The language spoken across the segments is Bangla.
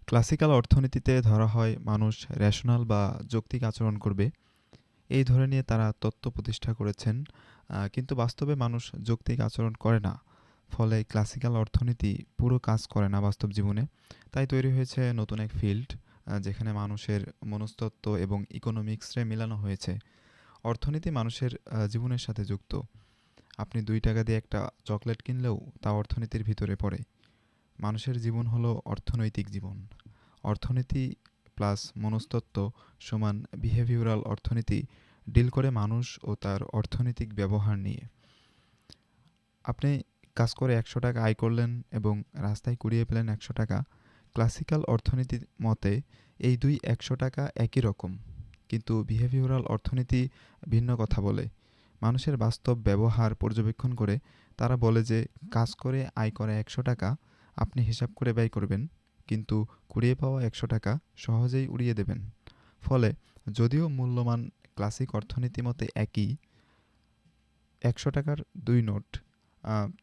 ক্লাসিক্যাল অর্থনীতিতে ধরা হয় মানুষ রেশনাল বা যৌক্তিক আচরণ করবে এই ধরে নিয়ে তারা তত্ত্ব প্রতিষ্ঠা করেছেন। কিন্তু বাস্তবে মানুষ যৌক্তিক আচরণ করে না। ফলে ক্লাসিক্যাল অর্থনীতি পুরো কাজ করে না বাস্তব জীবনে। তাই তৈরি হয়েছে নতুন এক ফিল্ড, যেখানে মানুষের মনস্তত্ত্ব এবং ইকোনমিক্সরে মেলানো হয়েছে। অর্থনীতি মানুষের জীবনের সাথে যুক্ত। আপনি ৳২ দিয়ে একটা চকলেট কিনলেও তা অর্থনীতির ভিতরে পড়ে। মানুষের জীবন হলো অর্থনৈতিক জীবন। অর্থনীতি প্লাস মনস্তত্ত্ব সমান বিহেভিওরাল অর্থনীতি ডিল করে মানুষ ও তার অর্থনৈতিক ব্যবহার নিয়ে। আপনি কাজ করে ৳১০০ আয় করলেন এবং রাস্তায় কুড়িয়ে পেলেন ৳১০০। ক্লাসিক্যাল অর্থনীতির মতে এই দুই ৳১০০ একই রকম। কিন্তু বিহেভিওরাল অর্থনীতি ভিন্ন কথা বলে। মানুষের বাস্তব ব্যবহার পর্যবেক্ষণ করে তারা বলে যে কাজ করে আয় করা ৳১০০ আপনি হিসাব করে ব্যয় করবেন, কিন্তু কুড়িয়ে পাওয়া ৳১০০ সহজেই উড়িয়ে দেবেন। ফলে যদিও মূল্যমান ক্লাসিক অর্থনীতি মতে একই, ৳১০০ ২ নোট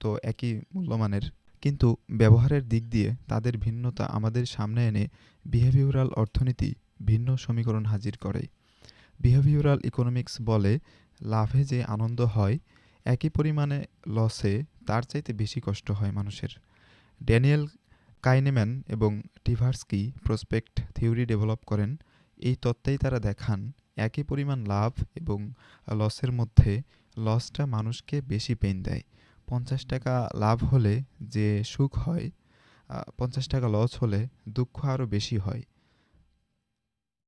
তো একই মূল্যমানের, কিন্তু ব্যবহারের দিক দিয়ে তাদের ভিন্নতা আমাদের সামনে এনে বিহেভিওরাল অর্থনীতি ভিন্ন সমীকরণ হাজির করে। বিহেভিওরাল ইকোনমিক্স বলে লাভে যে আনন্দ হয় একই পরিমাণে লসে তার চাইতে বেশি কষ্ট হয় মানুষের। ড্যানিয়েল কাইনেম্যান এবং টিভার্সকি প্রসপেক্ট থিওরি ডেভেলপ করেন। এই তত্ত্বেই তারা দেখান একই পরিমাণ লাভ এবং লসের মধ্যে লসটা মানুষকে বেশি পেইন দেয়। ৳৫০ লাভ হলে যে সুখ হয়, ৳৫০ লস হলে দুঃখ আরও বেশি হয়।